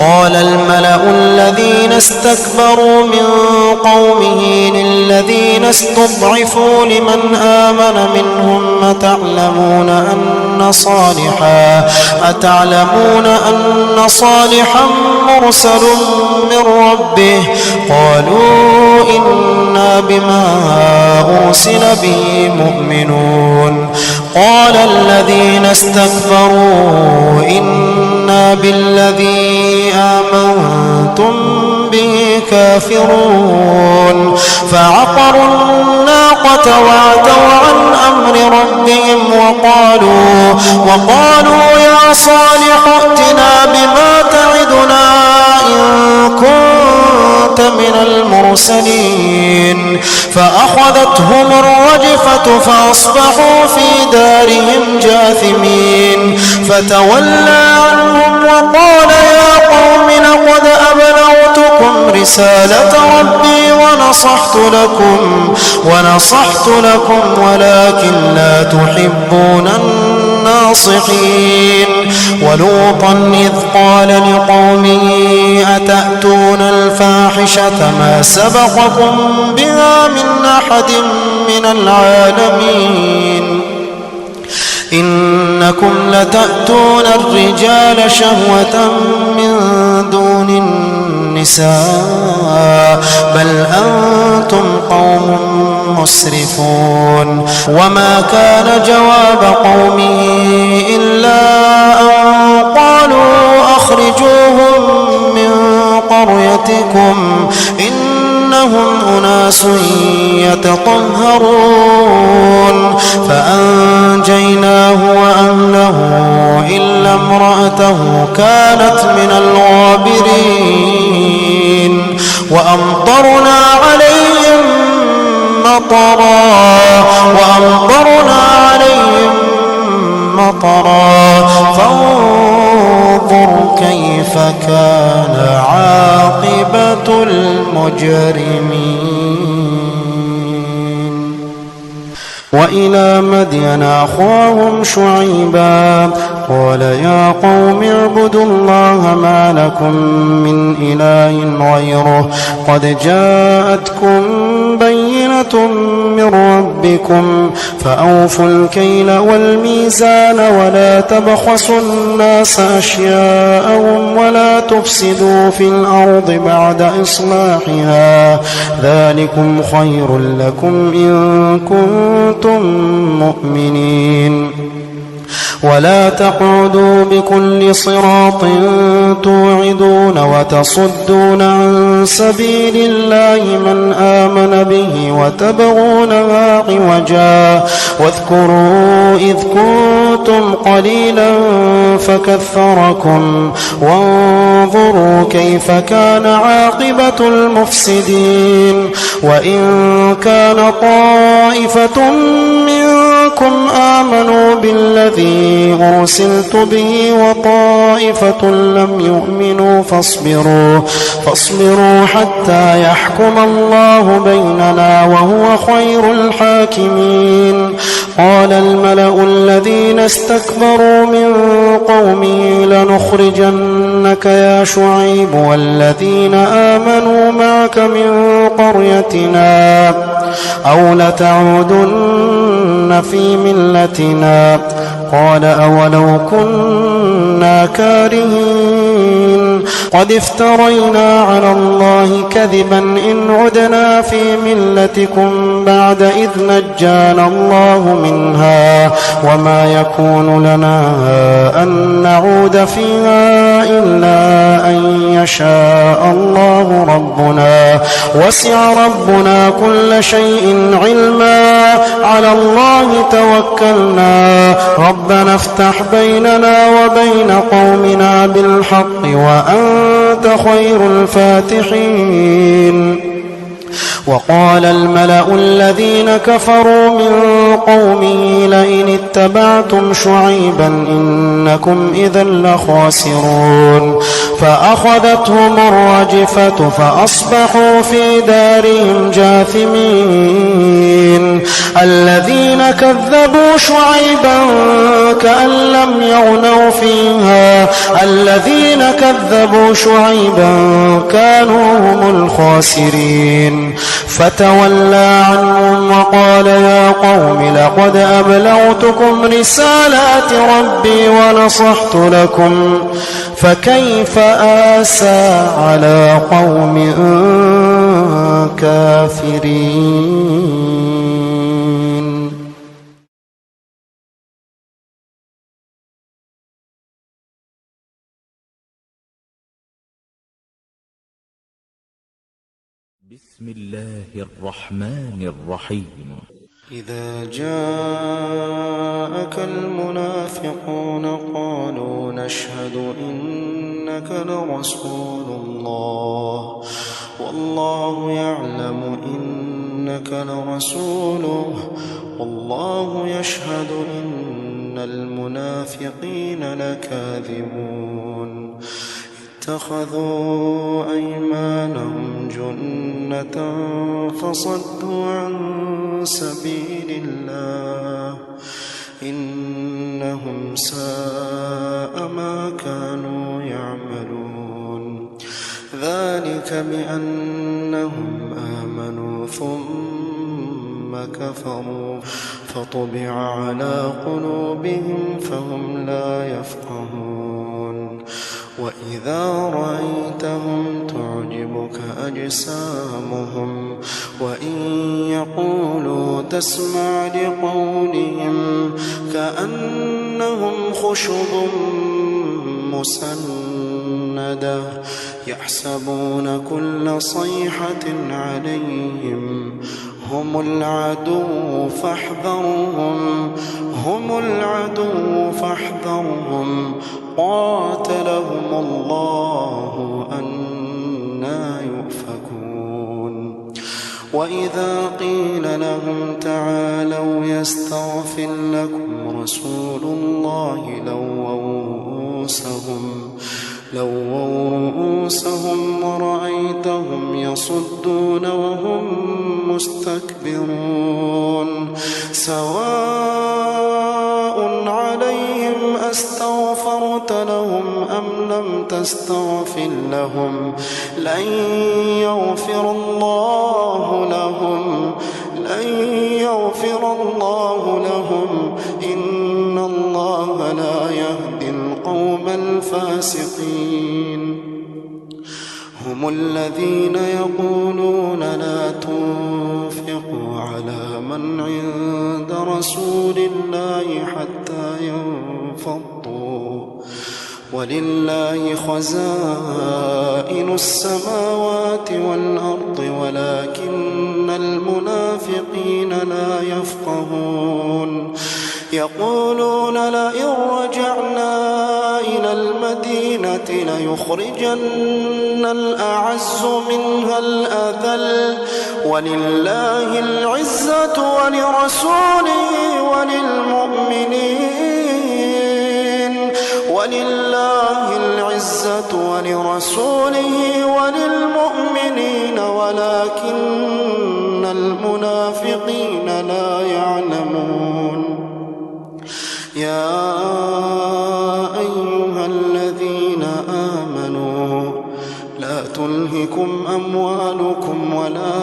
B: قال الملأ الذين استكبروا من قومه للذين استضعفوا لمن آمن منهم أتعلمون أن صالحا مرسل من ربه قالوا إنا بما أرسل به مؤمنون. قال الذين استكبروا إنا بالذي آمنتم به كافرون. فعقروا الناقة وعتوا عن أمر ربهم وقالوا يا صالح ائتنا بما تعدنا إن كنت من المرسلين. فأخذتهم الرجفة فأصبحوا في دارهم جاثمين. فتولى عنهم وقال يا قوم لقد أبلغتكم رسالة ربي ونصحت لكم ولكن لا تحبون الناصحين. ولوطا إذ قال لقومه أتأتون الفاحشة ما سبقكم بها من أحد من العالمين إنكم لتأتون الرجال شهوة من دون النساء بل أنتم قوم مسرفون. وما كان جواب قومه إلا أن قالوا أخرجوهم من قريتكم إنهم أناس يتطهرون. فأنجيناه وأهله إلا امرأته كانت من الغابرين. وأمطرنا عليهم مطرا فانظر كيف كان عاقبة المجرمين. وإلى مدين أخاهم شعيبا قال يا قوم اعبدوا الله ما لكم من إله غيره قد جاءتكم بينة من ربكم فأوفوا الكيل والميزان ولا تبخسوا الناس أشياءهم ولا تفسدوا في الأرض بعد إصلاحها ذلكم خير لكم إن كنتم مؤمنين. ولا تقعدوا بكل صراط توعدون وتصدون عن سبيل الله من آمن به وتبغونها عوجا واذكروا إذ كنتم قليلا فكثركم وانظروا كيف كان عاقبة المفسدين. وإن كان طائفة منكم آمنوا بالذي أرسلت به وطائفة لم يؤمنوا فاصبروا حتى يحكم الله بيننا وهو خير الحاكمين. قال الملأ الذين استكبروا من قومه لنخرجنك يا شعيب والذين آمنوا معك من قريتنا أو لتعودن في ملتنا قال أولو كنا كارهين. قد افترينا على الله كذبا إن عدنا في ملتكم بعد إذ نجانا الله منها وما يكون لنا أن نعود فيها إلا أن يشاء الله ربنا وسع ربنا كل شيء علما على الله توكلنا ربنا افتح بيننا وبين قومنا بالحق وأنت خير الفاتحين. وقال الملأ الذين كفروا من قومه لئن اتبعتم شعيبا إنكم إذا لخاسرون فأخذتهم الرجفة فأصبحوا في دارهم جاثمين. الذين كذبوا شعيبا كأن لم يغنوا فيها الذين كذبوا شعيبا كانوا هم الخاسرين. فتولى عنهم وقال يا قوم لقد أبلغتكم رسالات ربي ونصحت لكم فكيف آسى على قوم كافرين.
C: بسم الله الرحمن الرحيم.
B: إذا جاءك المنافقون قالوا نشهد إنك لرسول الله والله يعلم إنك لرسوله والله يشهد إن المنافقين لكاذبون. اتخذوا أيمانهم جنة فصدوا عن سبيل الله إنهم ساء ما كانوا يعملون. ذلك بأنهم آمنوا ثم كفروا فطبع على قلوبهم فهم لا يفقهون. وإذا رأيتهم تعجبك أجسامهم وإن يقولوا تسمع لقولهم كأنهم خشب مسندة يحسبون كل صيحة عليهم هم العدو فاحذرهم قاتلهم الله أنى يؤفكون. وإذا قيل لهم تعالوا يستغفر لكم رسول الله لووا رؤوسهم ورأيتهم يصدون وهم مستكبرون. سواء عليهم أستغفرت لهم أم لم تستغفر لهم لن يغفر الله لهم إن الله لا يهدي القوم الفاسقين. هم الذين يقولون لا تنفقوا على من عند رسول الله حتى ينفضوا ولله خزائن السماوات والأرض ولكن المنافقين لا يفقهون. يقولون لئن رجعنا إلى المدينة ليخرجن الأعز منها الأذل ولله العزة ولرسوله وللمؤمنين ولكن المنافقين لا يعلمون. يا أيها الذين آمنوا لا تلهكم أموالكم ولا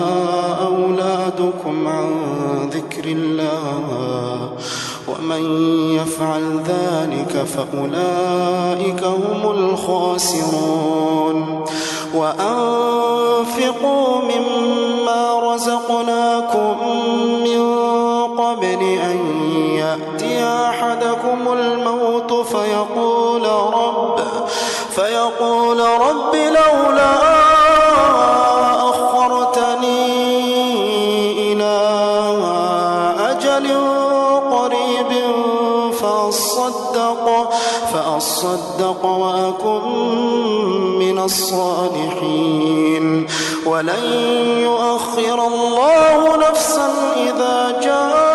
B: أولادكم عن ذكر الله
D: ومن يفعل ذلك فأولئك هم الخاسرون وأنفقوا مما رزقناكم من قبل أن يأتي أحدكم الموت فيقول رب لولا أخرتني إلى أجل قريب فأصدق وأكن من الصالحين ولن يؤخر الله نفسا إذا جاء